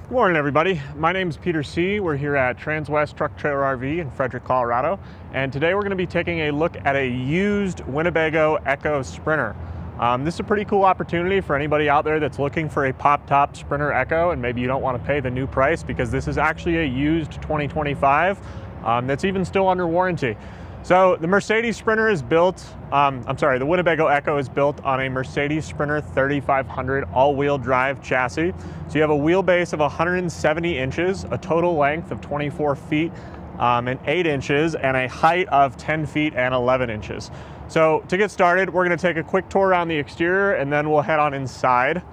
Good morning, everybody. My name is Peter C. We're here at Transwest Truck Trailer RV in Frederick, Colorado. And today we're going to be taking a look at a used Winnebago EKKO Sprinter. This is a pretty cool opportunity for anybody out there that's looking for a pop-top Sprinter EKKO, and maybe you don't want to pay the new price because this is actually a used 2025 that's even still under warranty. So the Mercedes Sprinter is built, the Winnebago EKKO is built on a Mercedes Sprinter 3500 all-wheel drive chassis. So you have a wheelbase of 170 inches, a total length of 24 feet and 8 inches, and a height of 10 feet and 11 inches. So to get started, we're gonna take a quick tour around the exterior and then we'll head on inside.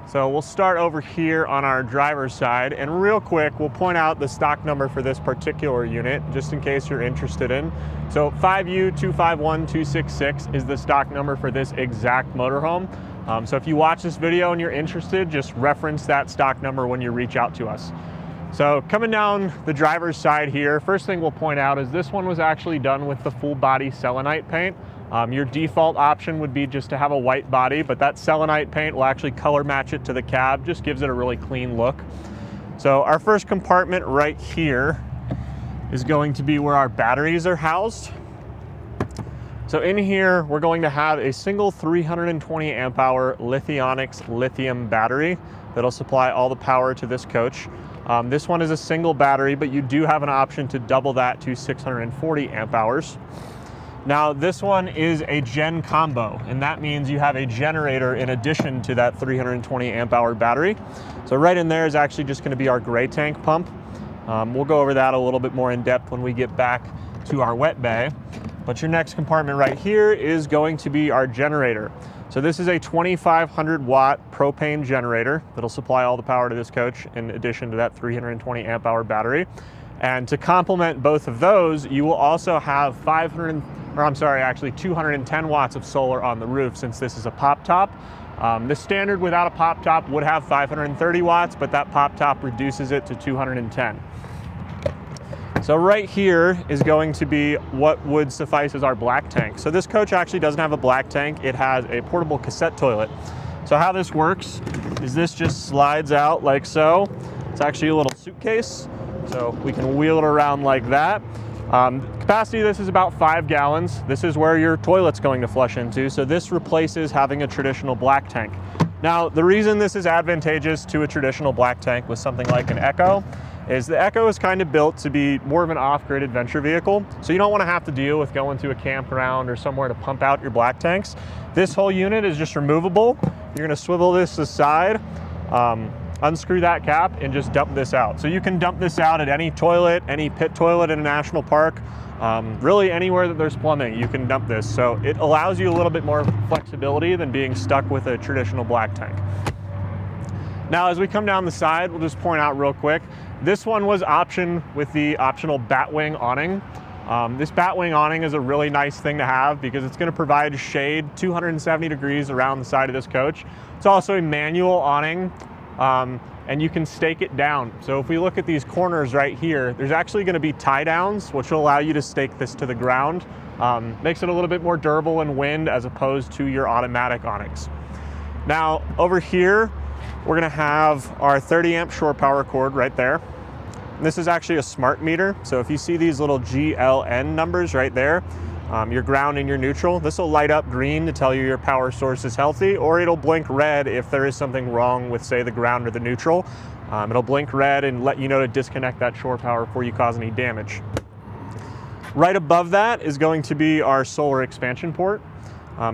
So we'll start over here on our driver's side, and real quick, we'll point out the stock number for this particular unit, just in case you're interested in. So 5U251266 is the stock number for this exact motorhome. So if you watch this video and you're interested, just reference that stock number when you reach out to us. So coming down the driver's side here, first thing we'll point out is this one was actually done with the full body selenite paint. Your default option would be just to have a white body, but that selenite paint will actually color match it to the cab, just gives it a really clean look. So our first compartment right here is going to be where our batteries are housed. So in here, we're going to have a single 320 amp hour Lithionics lithium battery that'll supply all the power to this coach. This one is a single battery, but you do have an option to double that to 640 amp hours. Now this one is a gen combo, and that means you have a generator in addition to that 320 amp hour battery. So right in there is actually just gonna be our gray tank pump. We'll go over that a little bit more in depth when we get back to our wet bay. But your next compartment right here is going to be our generator. So this is a 2500 watt propane generator that'll supply all the power to this coach in addition to that 320 amp hour battery. And to complement both of those, you will also have 210 watts of solar on the roof, since this is a pop top. The standard without a pop top would have 530 watts, but that pop top reduces it to 210. So right here is going to be what would suffice as our black tank. So this coach actually doesn't have a black tank. It has a portable cassette toilet. So how this works is this just slides out like so. It's actually a little suitcase. So we can wheel it around like that. Capacity of this is about 5 gallons. This is where your toilet's going to flush into. So this replaces having a traditional black tank. Now, the reason this is advantageous to a traditional black tank with something like an EKKO is the EKKO is kind of built to be more of an off-grid adventure vehicle. So you don't want to have to deal with going to a campground or somewhere to pump out your black tanks. This whole unit is just removable. You're going to swivel this aside, unscrew that cap, and just dump this out. So you can dump this out at any toilet, any pit toilet in a national park, really anywhere that there's plumbing, you can dump this. So it allows you a little bit more flexibility than being stuck with a traditional black tank. Now, as we come down the side, we'll just point out real quick, this one was optioned with the optional batwing awning. This batwing awning is a really nice thing to have because it's going to provide shade 270 degrees around the side of this coach. It's also a manual awning. And you can stake it down. So if we look at these corners right here, there's actually going to be tie downs, which will allow you to stake this to the ground. Makes it a little bit more durable in wind as opposed to your automatic awnings. Now over here, we're going to have our 30 amp shore power cord right there. And this is actually a smart meter. So if you see these little GLN numbers right there, your ground and your neutral, this will light up green to tell you your power source is healthy, or it'll blink red if there is something wrong with, say, the ground or the neutral. It'll blink red and let you know to disconnect that shore power before you cause any damage. Right above that is going to be our solar expansion port.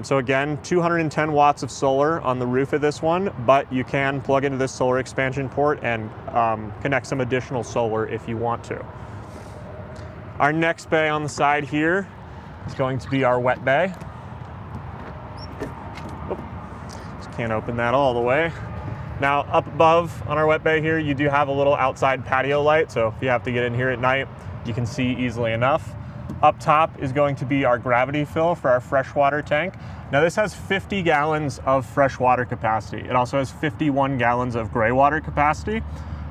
So again, 210 watts of solar on the roof of this one, but you can plug into this solar expansion port and connect some additional solar if you want to. Our next bay on the side here is going to be our wet bay. Just can't open that all the way. Now up above on our wet bay here, you do have a little outside patio light, so if you have to get in here at night, you can see easily enough. Up top is going to be our gravity fill for our freshwater tank. Now this has 50 gallons of freshwater capacity. It also has 51 gallons of gray water capacity.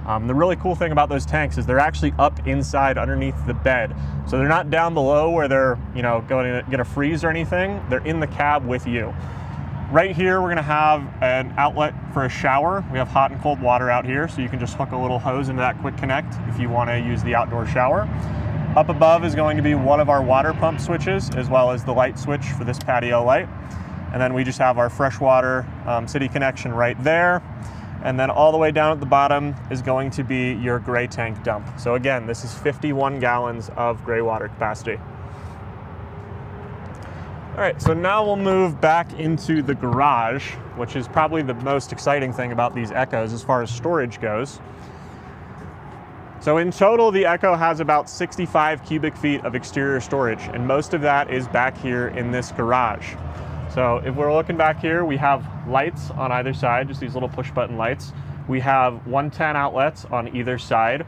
The really cool thing about those tanks is they're actually up inside underneath the bed. So they're not down below where they're, going to get a freeze or anything. They're in the cab with you. Right here, we're gonna have an outlet for a shower. We have hot and cold water out here, so you can just hook a little hose into that quick connect if you wanna use the outdoor shower. Up above is going to be one of our water pump switches, as well as the light switch for this patio light. And then we just have our freshwater city connection right there. And then all the way down at the bottom is going to be your gray tank dump. So again, this is 51 gallons of gray water capacity. All right, so now we'll move back into the garage, which is probably the most exciting thing about these EKKOs as far as storage goes. So in total, the EKKO has about 65 cubic feet of exterior storage, and most of that is back here in this garage. So if we're looking back here, we have lights on either side, just these little push button lights. We have 110 outlets on either side.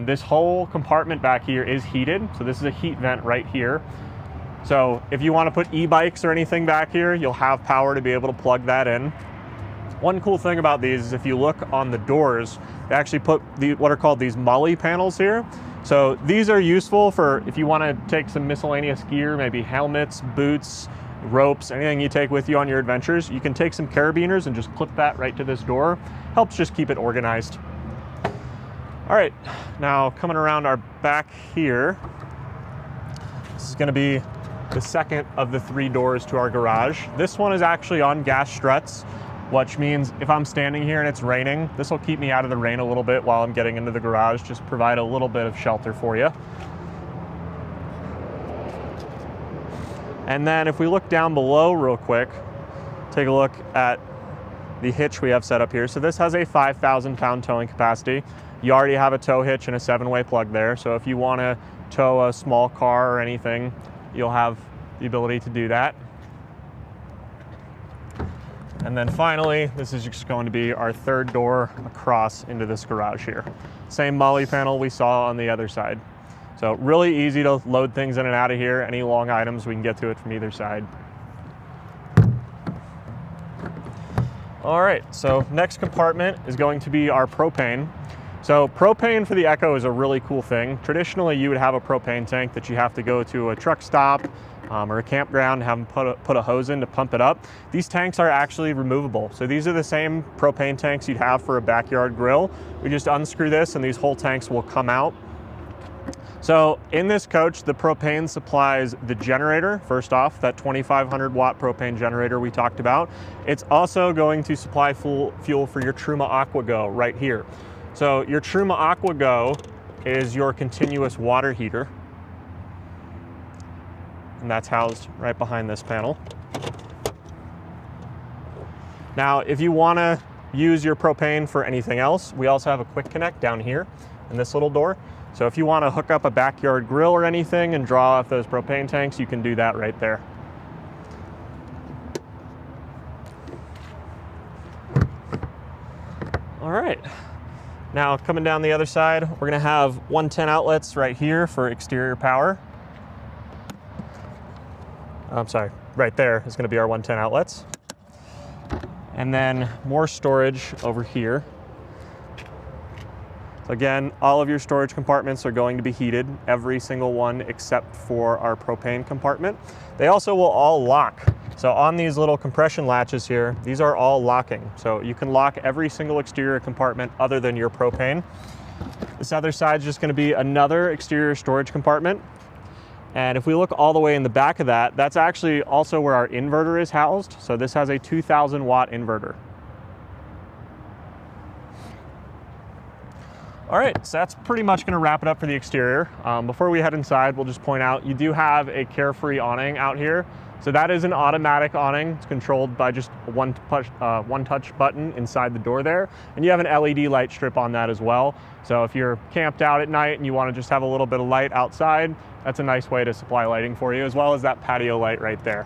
This whole compartment back here is heated, so this is a heat vent right here. So if you want to put e-bikes or anything back here, you'll have power to be able to plug that in. One cool thing about these is if you look on the doors, they actually put what are called these molly panels here. So these are useful for if you want to take some miscellaneous gear, maybe helmets, boots, ropes, anything you take with you on your adventures. You can take some carabiners and just clip that right to this door. Helps just keep it organized. All right, now coming around our back here, this is going to be the second of the 3 doors to our garage. This one is actually on gas struts, which means if I'm standing here and it's raining, this will keep me out of the rain a little bit while I'm getting into the garage, just provide a little bit of shelter for you. And then if we look down below real quick, take a look at the hitch we have set up here. So this has a 5,000 pound towing capacity. You already have a tow hitch and a 7-way plug there. So if you want to tow a small car or anything, you'll have the ability to do that. And then finally, this is just going to be our 3rd door across into this garage here. Same molly panel we saw on the other side. So really easy to load things in and out of here. Any long items, we can get to it from either side. All right, so next compartment is going to be our propane. So propane for the EKKO is a really cool thing. Traditionally, you would have a propane tank that you have to go to a truck stop or a campground and have them put a hose in to pump it up. These tanks are actually removable. So these are the same propane tanks you'd have for a backyard grill. We just unscrew this and these whole tanks will come out. So in this coach, the propane supplies the generator, first off, that 2,500 watt propane generator we talked about. It's also going to supply fuel for your Truma AquaGo right here. So your Truma AquaGo is your continuous water heater, and that's housed right behind this panel. Now, if you want to use your propane for anything else, we also have a quick connect down here in this little door. So if you want to hook up a backyard grill or anything and draw off those propane tanks, you can do that right there. All right. Now coming down the other side, we're gonna have 110 outlets right here for exterior power. I'm sorry, right there is gonna be our 110 outlets. And then more storage over here. So again, all of your storage compartments are going to be heated, every single one except for our propane compartment. They also will all lock. So on these little compression latches here, these are all locking. So you can lock every single exterior compartment other than your propane. This other side is just going to be another exterior storage compartment. And if we look all the way in the back of that, that's actually also where our inverter is housed. So this has a 2,000 watt inverter. All right, so that's pretty much gonna wrap it up for the exterior. Before we head inside, we'll just point out, you do have a Carefree awning out here. So that is an automatic awning. It's controlled by just a one touch button inside the door there. And you have an LED light strip on that as well. So if you're camped out at night and you wanna just have a little bit of light outside, that's a nice way to supply lighting for you, as well as that patio light right there.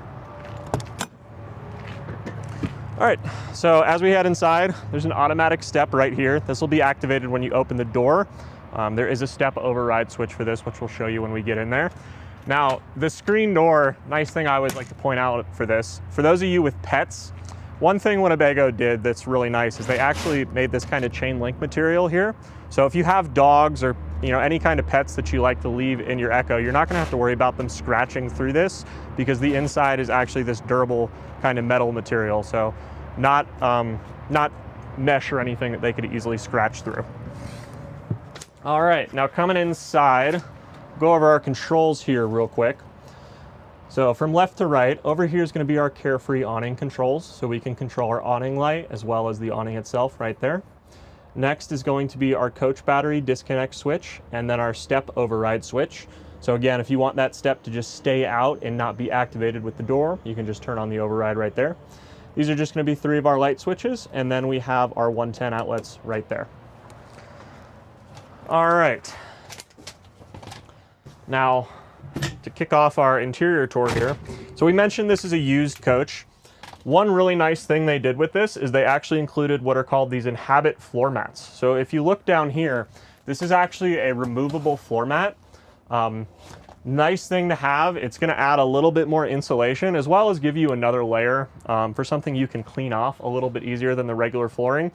All right, so as we head inside, there's an automatic step right here. This will be activated when you open the door. There is a step override switch for this, which we'll show you when we get in there. Now, the screen door, nice thing I always like to point out for this, for those of you with pets, one thing Winnebago did that's really nice is they actually made this kind of chain link material here. So if you have dogs or any kind of pets that you like to leave in your EKKO, you're not gonna have to worry about them scratching through this, because the inside is actually this durable kind of metal material. So not mesh or anything that they could easily scratch through. All right, now coming inside, go over our controls here real quick. So from left to right, over here is going to be our Carefree awning controls. So we can control our awning light as well as the awning itself right there. Next is going to be our coach battery disconnect switch, and then our step override switch. So again, if you want that step to just stay out and not be activated with the door, you can just turn on the override right there. These are just going to be 3 of our light switches, and then we have our 110 outlets right there. All right. Now, to kick off our interior tour here, so we mentioned this is a used coach. One really nice thing they did with this is they actually included what are called these Inhabit floor mats. So if you look down here, this is actually a removable floor mat. Nice thing to have. It's going to add a little bit more insulation, as well as give you another layer for something you can clean off a little bit easier than the regular flooring.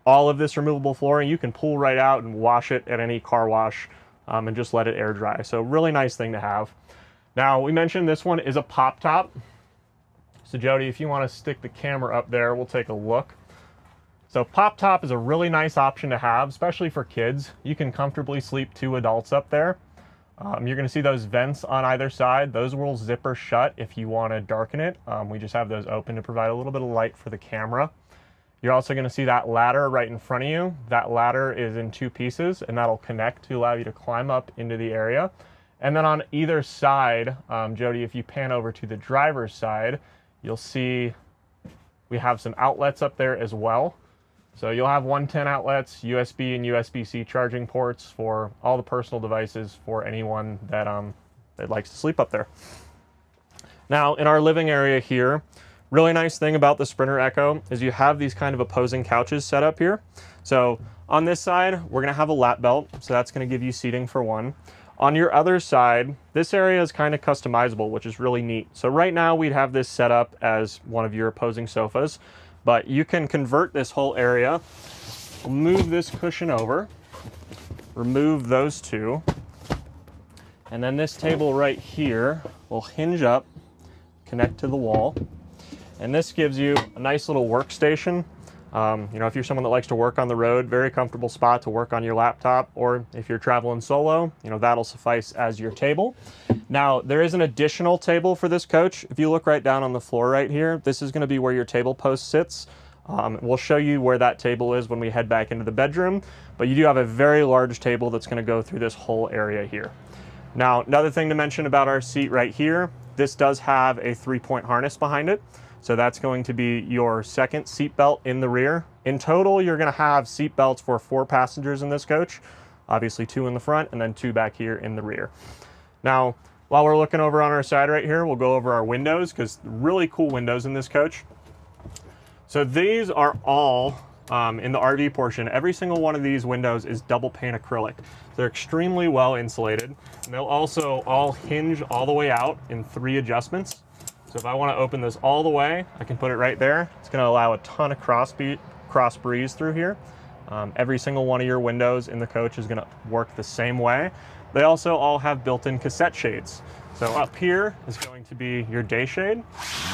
All of this removable flooring you can pull right out and wash it at any car wash and just let it air dry. So really nice thing to have. Now, we mentioned this one is a pop top. So Jody, if you want to stick the camera up there, we'll take a look. So pop top is a really nice option to have, especially for kids. You can comfortably sleep 2 adults up there. You're going to see those vents on either side. Those will zipper shut if you want to darken it. We just have those open to provide a little bit of light for the camera. You're also going to see that ladder right in front of you. That ladder is in 2 pieces, and that'll connect to allow you to climb up into the area. And then on either side, Jody, if you pan over to the driver's side, you'll see we have some outlets up there as well. So you'll have 110 outlets, USB and USB-C charging ports for all the personal devices for anyone that likes to sleep up there. Now, in our living area here, really nice thing about the Sprinter EKKO is you have these kind of opposing couches set up here. So on this side, we're going to have a lap belt, so that's going to give you seating for one. On your other side, this area is kind of customizable, which is really neat. So right now we'd have this set up as one of your opposing sofas, but you can convert this whole area, move this cushion over, remove those 2, and then this table right here will hinge up, connect to the wall, and this gives you a nice little workstation. If you're someone that likes to work on the road, very comfortable spot to work on your laptop, or if you're traveling solo, that'll suffice as your table. Now, there is an additional table for this coach. If you look right down on the floor right here, this is going to be where your table post sits. We'll show you where that table is when we head back into the bedroom, but you do have a very large table that's going to go through this whole area here. Now, another thing to mention about our seat right here, this does have a 3-point harness behind it. So that's going to be your second seat belt in the rear. In total, you're going to have seat belts for 4 passengers in this coach. Obviously 2 in the front and then 2 back here in the rear. Now, while we're looking over on our side right here, we'll go over our windows, because really cool windows in this coach. So these are all in the RV portion. Every single one of these windows is double pane acrylic. They're extremely well insulated. And they'll also all hinge all the way out in 3 adjustments. So if I want to open this all the way, I can put it right there. It's going to allow a ton of cross breeze through here. Every single one of your windows in the coach is going to work the same way. They also all have built-in cassette shades. So up here is going to be your day shade,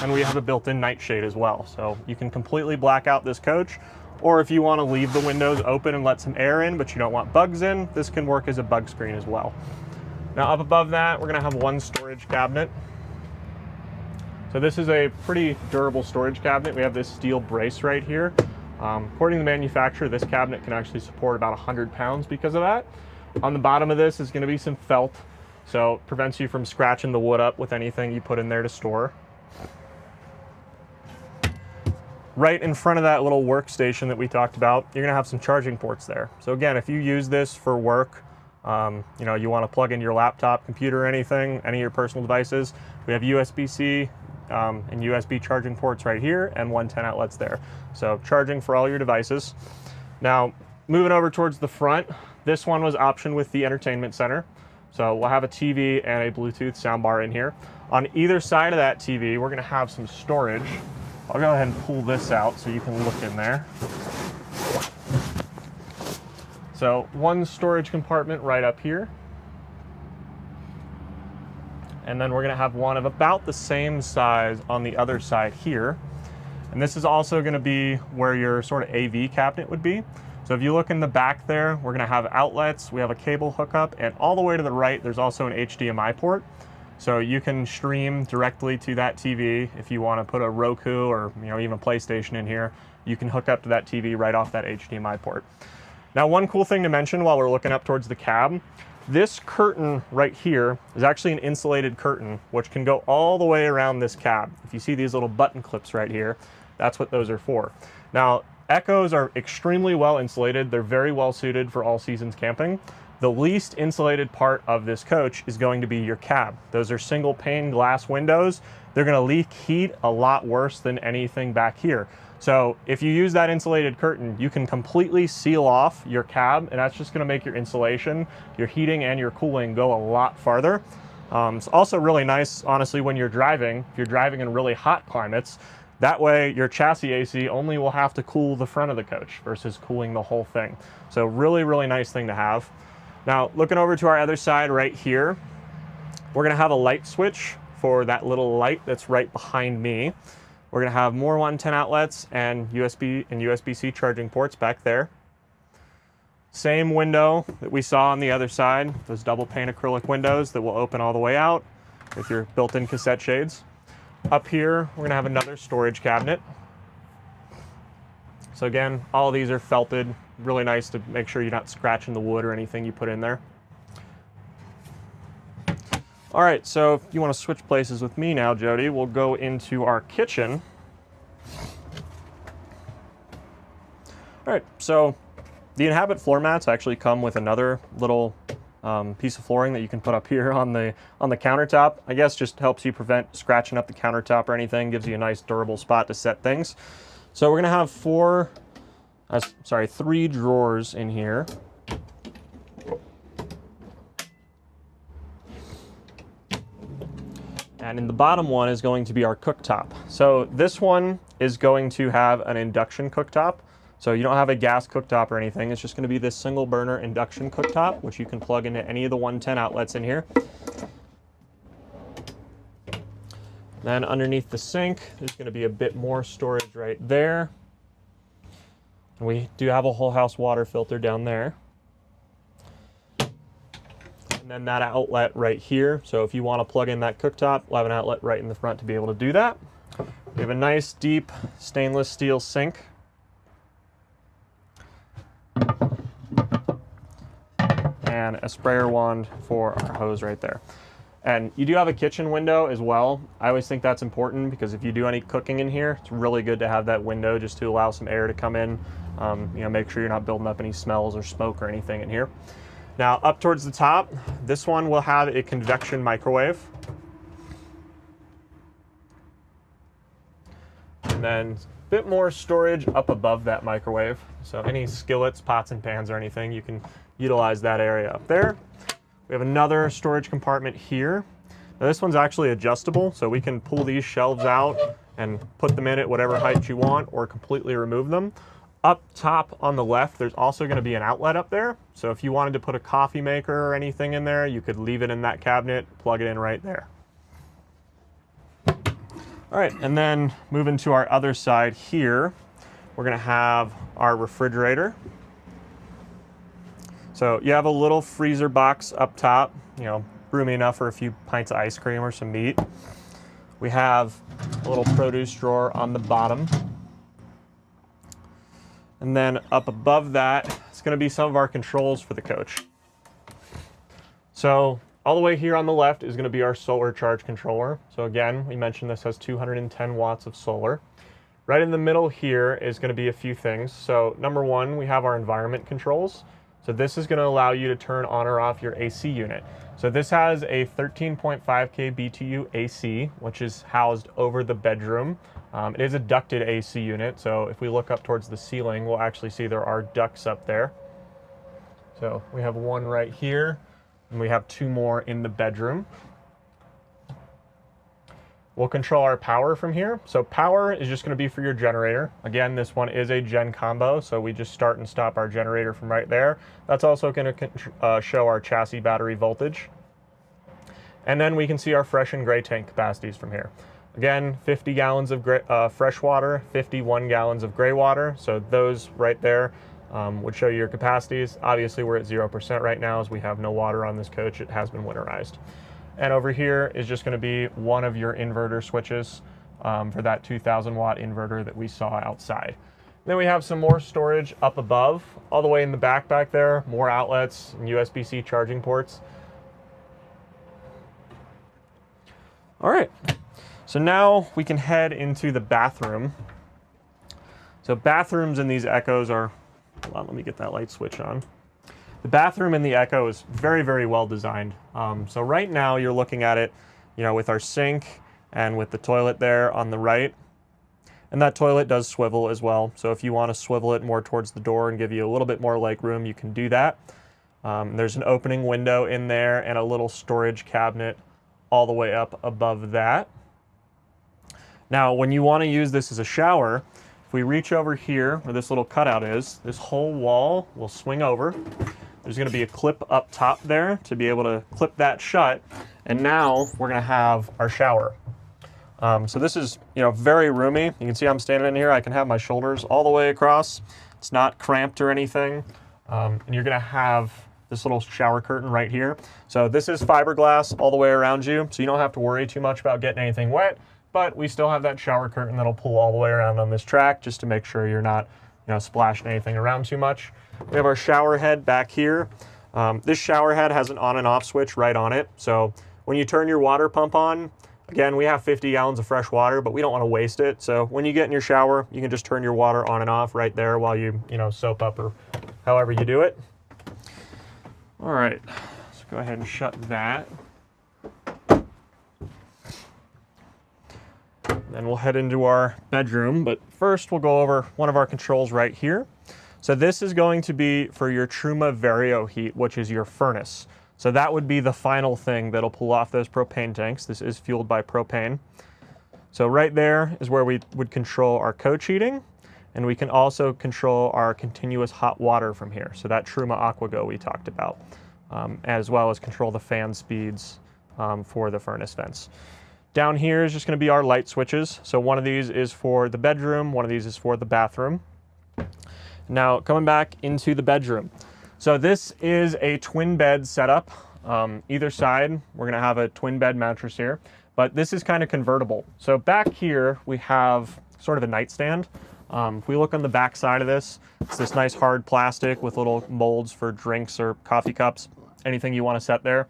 and we have a built-in night shade as well. So you can completely black out this coach, or if you want to leave the windows open and let some air in, but you don't want bugs in, this can work as a bug screen as well. Now up above that, we're going to have 1 storage cabinet. So this is a pretty durable storage cabinet. We have this steel brace right here. According to the manufacturer, this cabinet can actually support about 100 pounds because of that. On the bottom of this is going to be some felt, so it prevents you from scratching the wood up with anything you put in there to store. Right in front of that little workstation that we talked about, you're going to have some charging ports there. So again, if you use this for work, you want to plug in your laptop, computer, or anything, any of your personal devices, we have USB-C and USB charging ports right here and 110 outlets there. So charging for all your devices. Now, moving over towards the front, this one was optioned with the entertainment center. So we'll have a TV and a Bluetooth soundbar in here. On either side of that TV, we're going to have some storage. I'll go ahead and pull this out so you can look in there. So one storage compartment right up here. And then we're gonna have one of about the same size on the other side here. And this is also gonna be where your sort of AV cabinet would be. So if you look in the back there, we're gonna have outlets, we have a cable hookup, and all the way to the right, there's also an HDMI port. So you can stream directly to that TV. If you wanna put a Roku or even PlayStation in here, you can hook up to that TV right off that HDMI port. Now, one cool thing to mention while we're looking up towards the cab, this curtain right here is actually an insulated curtain, which can go all the way around this cab. If you see these little button clips right here, that's what those are for. Now, EKKOs are extremely well insulated. They're very well suited for all seasons camping. The least insulated part of this coach is going to be your cab. Those are single pane glass windows. They're gonna leak heat a lot worse than anything back here. So if you use that insulated curtain, you can completely seal off your cab, and that's just gonna make your insulation, your heating, and your cooling go a lot farther. It's also really nice, honestly, when you're driving. If you're driving in really hot climates, that way your chassis AC only will have to cool the front of the coach versus cooling the whole thing. So really, really nice thing to have. Now, looking over to our other side right here, we're gonna have a light switch for that little light that's right behind me. We're gonna have more 110 outlets and USB and USB-C charging ports back there. Same window that we saw on the other side, those double pane acrylic windows that will open all the way out with your built-in cassette shades. Up here, we're gonna have another storage cabinet. So again, all of these are felted, really nice to make sure you're not scratching the wood or anything you put in there. All right, so if you want to switch places with me now, Jody, we'll go into our kitchen. All right, so the Inhabit floor mats actually come with another little piece of flooring that you can put up here on the countertop. I guess just helps you prevent scratching up the countertop or anything, gives you a nice durable spot to set things. So we're gonna have three drawers in here. And in the bottom one is going to be our cooktop. So this one is going to have an induction cooktop. So you don't have a gas cooktop or anything. It's just gonna be this single burner induction cooktop, which you can plug into any of the 110 outlets in here. Then underneath the sink, there's gonna be a bit more storage right there. And we do have a whole house water filter down there. And then that outlet right here. So if you want to plug in that cooktop, we'll have an outlet right in the front to be able to do that. We have a nice deep stainless steel sink. And a sprayer wand for our hose right there. And you do have a kitchen window as well. I always think that's important because if you do any cooking in here, it's really good to have that window just to allow some air to come in. Make sure you're not building up any smells or smoke or anything in here. Now, up towards the top, this one will have a convection microwave. And then a bit more storage up above that microwave. So any skillets, pots and pans or anything, you can utilize that area up there. We have another storage compartment here. Now this one's actually adjustable, so we can pull these shelves out and put them in at whatever height you want or completely remove them. Up top on the left, there's also going to be an outlet up there. So if you wanted to put a coffee maker or anything in there, you could leave it in that cabinet, plug it in right there. All right, and then moving to our other side here, we're going to have our refrigerator. So you have a little freezer box up top, roomy enough for a few pints of ice cream or some meat. We have a little produce drawer on the bottom. And then up above that, it's going to be some of our controls for the coach. So all the way here on the left is going to be our solar charge controller. So again, we mentioned this has 210 watts of solar. Right in the middle here is going to be a few things. So number one, we have our environment controls. So this is going to allow you to turn on or off your AC unit. So this has a 13.5K BTU AC, which is housed over the bedroom. It is a ducted AC unit, so if we look up towards the ceiling, we'll actually see there are ducts up there. So we have one right here, and we have two more in the bedroom. We'll control our power from here. So power is just going to be for your generator. Again, this one is a gen combo, so we just start and stop our generator from right there. That's also going to show our chassis battery voltage. And then we can see our fresh and gray tank capacities from here. Again, 50 gallons of fresh water, 51 gallons of gray water. So those right there would show you your capacities. Obviously, we're at 0% right now as we have no water on this coach. It has been winterized. And over here is just going to be one of your inverter switches for that 2000 watt inverter that we saw outside. Then we have some more storage up above, all the way in the back there, more outlets and USB-C charging ports. All right, so now we can head into the bathroom. So bathrooms in these EKKOs are, hold on, let me get that light switch on. The bathroom in the EKKO is very, very well designed. So right now you're looking at it, with our sink and with the toilet there on the right. And that toilet does swivel as well. So if you want to swivel it more towards the door and give you a little bit more leg room, you can do that. There's an opening window in there and a little storage cabinet all the way up above that. Now, when you want to use this as a shower, if we reach over here where this little cutout is, this whole wall will swing over. There's going to be a clip up top there to be able to clip that shut. And now we're going to have our shower. So this is, very roomy. You can see I'm standing in here. I can have my shoulders all the way across. It's not cramped or anything. And you're going to have this little shower curtain right here. So this is fiberglass all the way around you. So you don't have to worry too much about getting anything wet. But we still have that shower curtain that'll pull all the way around on this track just to make sure you're not, splashing anything around too much. We have our shower head back here. This shower head has an on and off switch right on it. So when you turn your water pump on, again, we have 50 gallons of fresh water, but we don't want to waste it. So when you get in your shower, you can just turn your water on and off right there while you, soap up or however you do it. All right, let's go ahead and shut that. Then we'll head into our bedroom, but first we'll go over one of our controls right here. So this is going to be for your Truma Vario heat, which is your furnace. So that would be the final thing that'll pull off those propane tanks. This is fueled by propane. So right there is where we would control our coach heating, and we can also control our continuous hot water from here. So that Truma AquaGo we talked about, as well as control the fan speeds for the furnace vents. Down here is just going to be our light switches. So one of these is for the bedroom, one of these is for the bathroom. Now coming back into the bedroom. So this is a twin bed setup. Either side, we're going to have a twin bed mattress here, but this is kind of convertible. So back here we have sort of a nightstand. If we look on the back side of this, it's this nice hard plastic with little molds for drinks or coffee cups, anything you want to set there.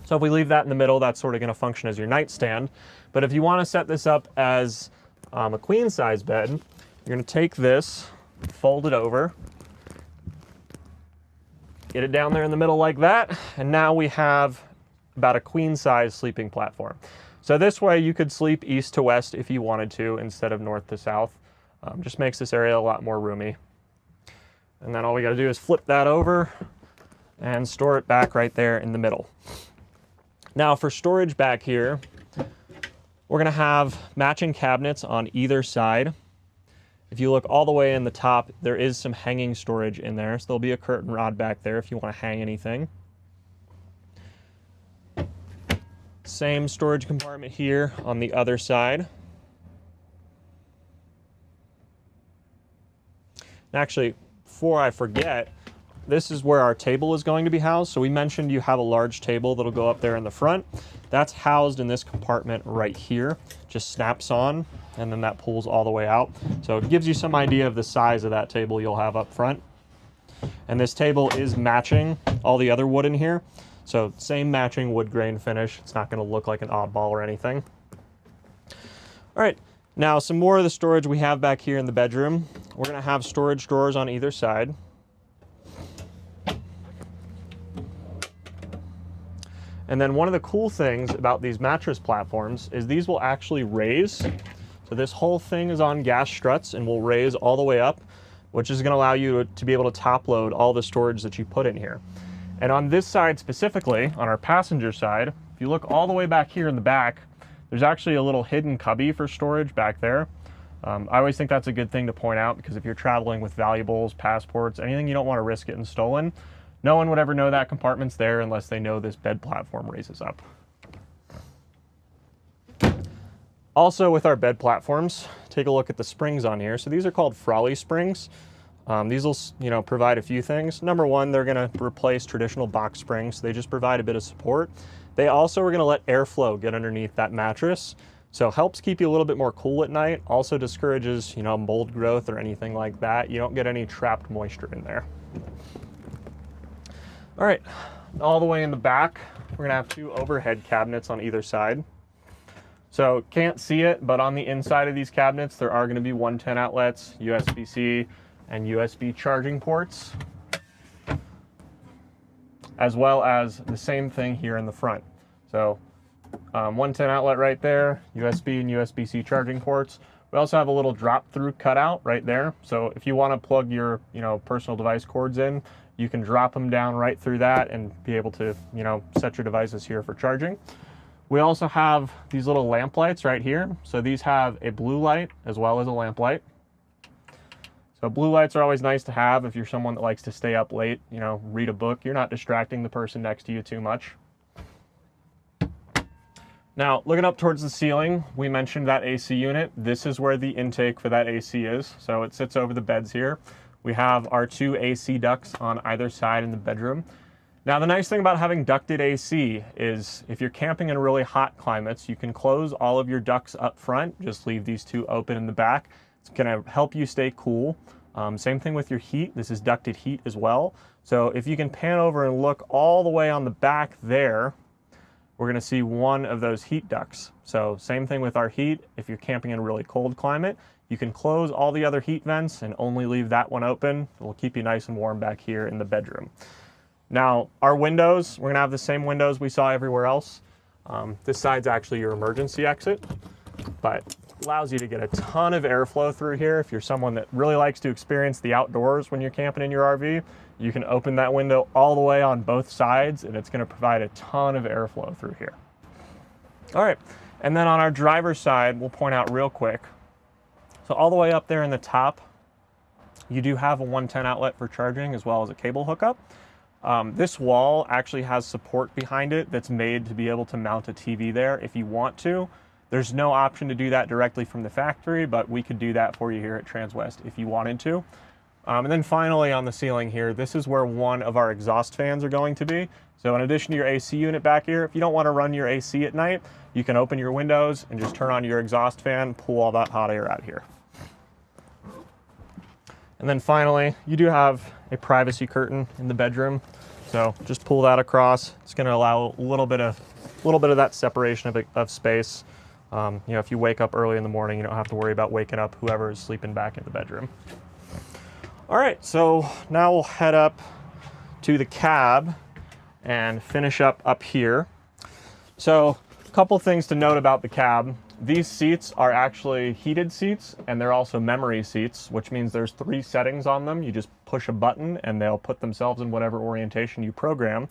So if we leave that in the middle, that's sort of going to function as your nightstand. But if you want to set this up as a queen size bed, you're going to take this, fold it over, get it down there in the middle like that, and now we have about a queen size sleeping platform. So this way you could sleep east to west if you wanted to instead of north to south. Just makes this area a lot more roomy. And then all we got to do is flip that over and store it back right there in the middle. Now for storage back here, we're going to have matching cabinets on either side. If you look all the way in the top, there is some hanging storage in there. So there'll be a curtain rod back there if you want to hang anything. Same storage compartment here on the other side. And actually, before I forget, this is where our table is going to be housed. So we mentioned you have a large table that'll go up there in the front. That's housed in this compartment right here. Just snaps on, and then that pulls all the way out. So it gives you some idea of the size of that table you'll have up front. And this table is matching all the other wood in here. So same matching wood grain finish. It's not going to look like an oddball or anything. All right, now some more of the storage we have back here in the bedroom. We're going to have storage drawers on either side. And then one of the cool things about these mattress platforms is these will actually raise. So this whole thing is on gas struts and will raise all the way up, which is going to allow you to be able to top load all the storage that you put in here. And on this side specifically, on our passenger side, if you look all the way back here in the back, There's actually a little hidden cubby for storage back there. I always think that's a good thing to point out, because if you're traveling with valuables, passports, anything you don't want to risk getting stolen, no one would ever know that compartment's there unless they know this bed platform raises up. Also, with our bed platforms, take a look at the springs on here. So these are called Frawley springs. These will, provide a few things. Number one, they're going to replace traditional box springs. So they just provide a bit of support. They also are going to let airflow get underneath that mattress. So helps keep you a little bit more cool at night. Also discourages, mold growth or anything like that. You don't get any trapped moisture in there. All right, all the way in the back, we're going to have two overhead cabinets on either side. So can't see it, but on the inside of these cabinets, there are going to be 110 outlets, USB-C, and USB charging ports, as well as the same thing here in the front. So 110 outlet right there, USB and USB-C charging ports. We also have a little drop-through cutout right there. So if you want to plug your personal device cords in, you can drop them down right through that and be able to set your devices here for charging. We also have these little lamp lights right here. So these have a blue light as well as a lamp light. So blue lights are always nice to have if you're someone that likes to stay up late, read a book. You're not distracting the person next to you too much. Now, looking up towards the ceiling, we mentioned that AC unit. This is where the intake for that AC is. So it sits over the beds here. We have our two AC ducts on either side in the bedroom. Now, the nice thing about having ducted AC is if you're camping in really hot climates, you can close all of your ducts up front, just leave these two open in the back. It's gonna help you stay cool. Same thing with your heat. This is ducted heat as well. So if you can pan over and look all the way on the back there, we're gonna see one of those heat ducts. So same thing with our heat. If you're camping in a really cold climate, you can close all the other heat vents and only leave that one open. It will keep you nice and warm back here in the bedroom. Now, our windows, we're gonna have the same windows we saw everywhere else. This side's actually your emergency exit, but allows you to get a ton of airflow through here. If you're someone that really likes to experience the outdoors when you're camping in your RV, you can open that window all the way on both sides, and it's gonna provide a ton of airflow through here. All right, and then on our driver's side, we'll point out real quick. So all the way up there in the top, you do have a 110 outlet for charging as well as a cable hookup. This wall actually has support behind it that's made to be able to mount a TV there if you want to. There's no option to do that directly from the factory, but we could do that for you here at Transwest if you wanted to. And then finally on the ceiling here, this is where one of our exhaust fans are going to be. So in addition to your AC unit back here, if you don't want to run your AC at night, you can open your windows and just turn on your exhaust fan, pull all that hot air out here. And then finally, you do have a privacy curtain in the bedroom. So just pull that across. It's going to allow a little bit of that separation of space. If you wake up early in the morning, you don't have to worry about waking up whoever is sleeping back in the bedroom. All right, so now we'll head up to the cab and finish up here. So a couple things to note about the cab. These seats are actually heated seats, and they're also memory seats, which means there's 3 settings on them. You just push a button and they'll put themselves in whatever orientation you program.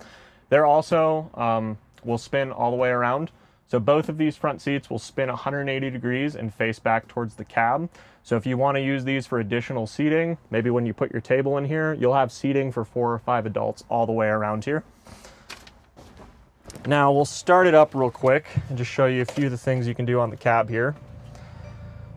They're also will spin all the way around. So both of these front seats will spin 180 degrees and face back towards the cab. So if you want to use these for additional seating, maybe when you put your table in here, you'll have seating for 4 or 5 adults all the way around here. Now we'll start it up real quick and just show you a few of the things you can do on the cab here.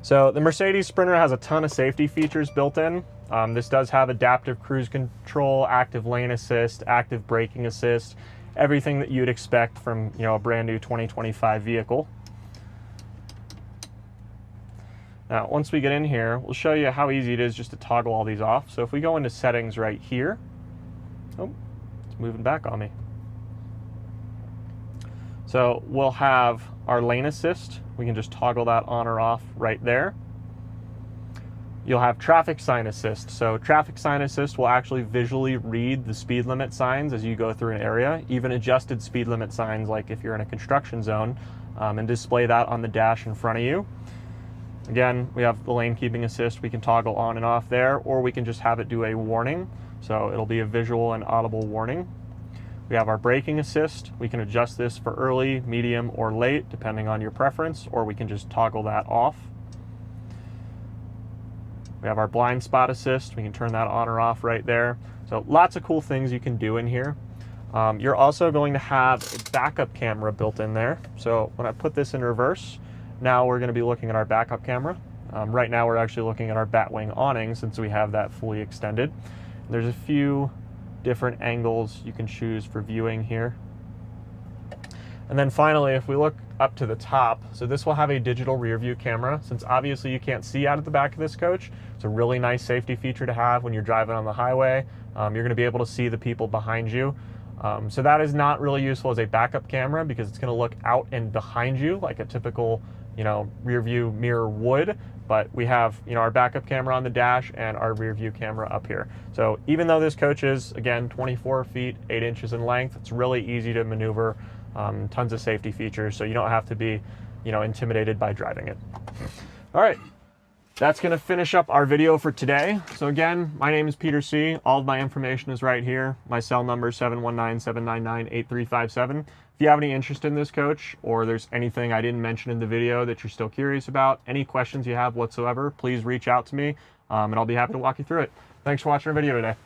So the Mercedes Sprinter has a ton of safety features built in. This does have adaptive cruise control, active lane assist, active braking assist, everything that you'd expect from a brand new 2025 vehicle. Now, once we get in here, we'll show you how easy it is just to toggle all these off. So if we go into settings right here, oh, it's moving back on me. So we'll have our lane assist. We can just toggle that on or off right there. You'll have traffic sign assist. So traffic sign assist will actually visually read the speed limit signs as you go through an area, even adjusted speed limit signs like if you're in a construction zone, and display that on the dash in front of you. Again, we have the lane keeping assist. We can toggle on and off there, or we can just have it do a warning. So it'll be a visual and audible warning. We have our braking assist. We can adjust this for early, medium, or late, depending on your preference, or we can just toggle that off. We have our blind spot assist. We can turn that on or off right there. So lots of cool things you can do in here. You're also going to have a backup camera built in there. So when I put this in reverse, now we're going to be looking at our backup camera. Right now we're actually looking at our batwing awning since we have that fully extended. There's a few different angles you can choose for viewing here. And then finally, if we look up to the top, so this will have a digital rear view camera. Since obviously you can't see out of the back of this coach, it's a really nice safety feature to have when you're driving on the highway. You're going to be able to see the people behind you. So that is not really useful as a backup camera because it's going to look out and behind you like a typical, rear view mirror would. But we have, our backup camera on the dash and our rear view camera up here. So even though this coach is, again, 24 feet, 8 inches in length, it's really easy to maneuver, tons of safety features, so you don't have to be, intimidated by driving it. All right, that's gonna finish up our video for today. So again, my name is Peter C. All of my information is right here. My cell number is 719-799-8357. If you have any interest in this coach, or there's anything I didn't mention in the video that you're still curious about, any questions you have whatsoever, please reach out to me, and I'll be happy to walk you through it. Thanks for watching our video today.